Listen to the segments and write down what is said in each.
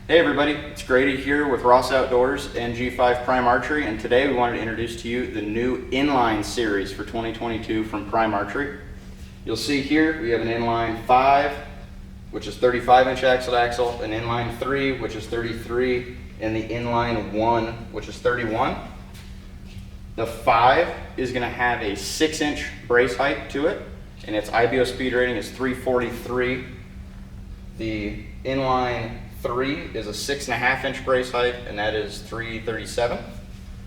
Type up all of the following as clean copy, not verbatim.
Hey everybody, it's Grady here with Ross Outdoors and G5 Prime Archery, and today we wanted to introduce to you the new Inline Series for 2022 from Prime Archery. You'll see here we have an Inline 5, which is 35-inch axle to axle, an Inline 3, which is 33, and the Inline 1, which is 31. The 5 is going to have a 6-inch brace height to it, and its IBO speed rating is 343. The Inline 3 is a 6.5-inch brace height, and that is 337.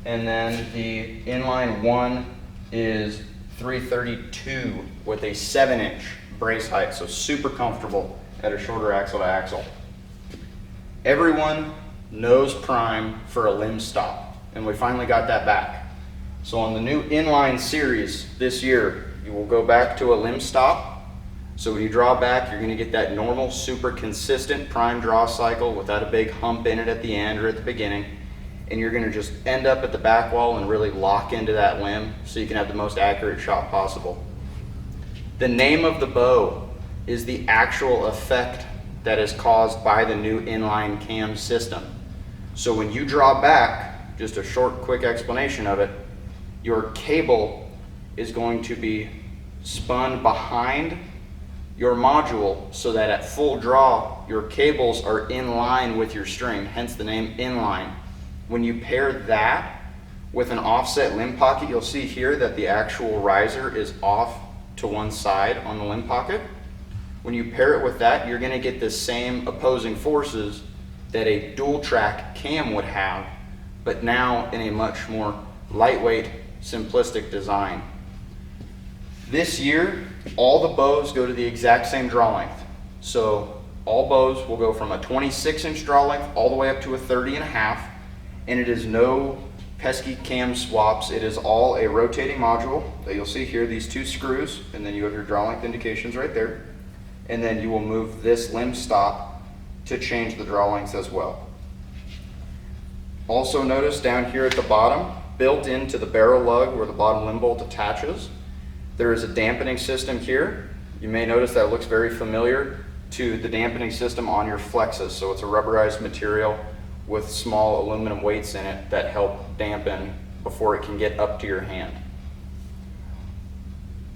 And then the Inline 1 is 332 with a 7-inch brace height, so super comfortable at a shorter axle to axle. Everyone knows Prime for a limb stop, and we finally got that back. So on the new Inline Series this year, you will go back to a limb stop. So when you draw back, you're going to get that normal, super consistent prime draw cycle without a big hump in it at the end or at the beginning. And you're going to just end up at the back wall and really lock into that limb so you can have the most accurate shot possible. The name of the bow is the actual effect that is caused by the new inline cam system. So when you draw back, just a short, quick explanation of it, your cable is going to be spun behind your module so that at full draw, your cables are in line with your string, hence the name inline. When you pair that with an offset limb pocket, you'll see here that the actual riser is off to one side on the limb pocket. When you pair it with that, you're gonna get the same opposing forces that a dual track cam would have, but now in a much more lightweight, simplistic design. This year, all the bows go to the exact same draw length. So all bows will go from a 26-inch draw length all the way up to a 30.5, and it is no pesky cam swaps. It is all a rotating module that you'll see here, these two screws, and then you have your draw length indications right there. And then you will move this limb stop to change the draw lengths as well. Also notice down here at the bottom, built into the barrel lug where the bottom limb bolt attaches, there is a dampening system here. You may notice that it looks very familiar to the dampening system on your flexes. So it's a rubberized material with small aluminum weights in it that help dampen before it can get up to your hand.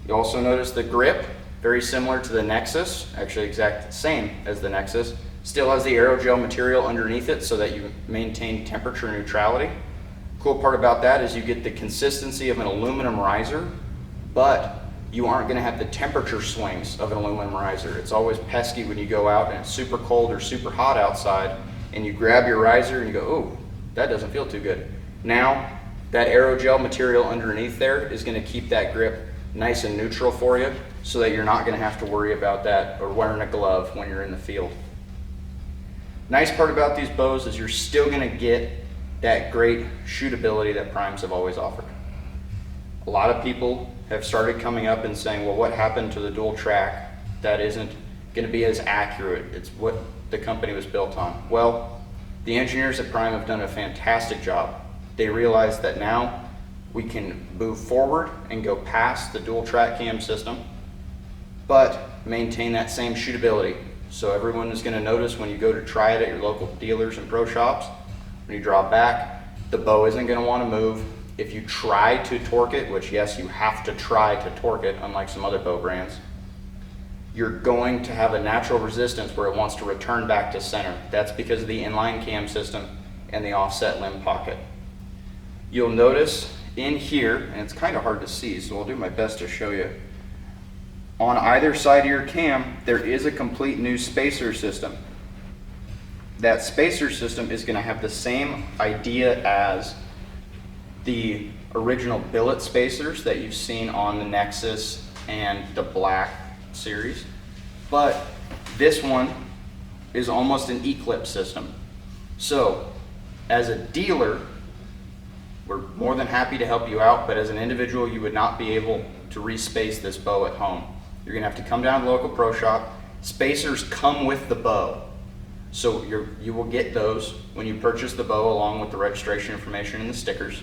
You also notice the grip, very similar to the Nexus, actually exact same as the Nexus. Still has the aerogel material underneath it so that you maintain temperature neutrality. Cool part about that is you get the consistency of an aluminum riser, but you aren't going to have the temperature swings of an aluminum riser. It's always pesky when you go out and it's super cold or super hot outside and you grab your riser and you go, oh, that doesn't feel too good. Now, that aerogel material underneath there is going to keep that grip nice and neutral for you so that you're not going to have to worry about that or wearing a glove when you're in the field. Nice part about these bows is you're still going to get that great shootability that Primes have always offered. A lot of people have started coming up and saying, well, what happened to the dual track that isn't going to be as accurate? It's what the company was built on. Well, the engineers at Prime have done a fantastic job. They realized that now we can move forward and go past the dual track cam system, but maintain that same shootability. So everyone is going to notice when you go to try it at your local dealers and pro shops, when you draw back, the bow isn't going to want to move. If you try to torque it, which yes, you have to try to torque it, unlike some other bow brands, you're going to have a natural resistance where it wants to return back to center. That's because of the inline cam system and the offset limb pocket. You'll notice in here, and it's kind of hard to see, so I'll do my best to show you. On either side of your cam, there is a complete new spacer system. That spacer system is going to have the same idea as the original billet spacers that you've seen on the Nexus and the Black series, but this one is almost an E-clip system. So as a dealer, we're more than happy to help you out, but as an individual, you would not be able to respace this bow at home. You're gonna have to come down to the local pro shop. Spacers come with the bow, so you will get those when you purchase the bow along with the registration information and the stickers.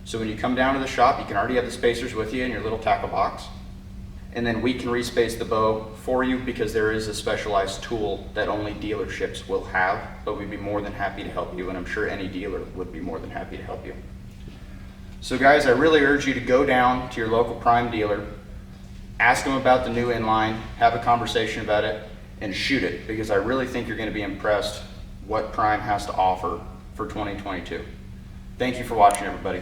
So when you come down to the shop, you can already have the spacers with you in your little tackle box. and then we can respace the bow for you because there is a specialized tool that only dealerships will have, but we'd be more than happy to help you, and I'm sure any dealer would be more than happy to help you. So guys, I really urge you to go down to your local prime dealer, ask them about the new inline, have a conversation about it, and shoot it, because I really think you're going to be impressed what Prime has to offer for 2022. Thank you for watching, everybody.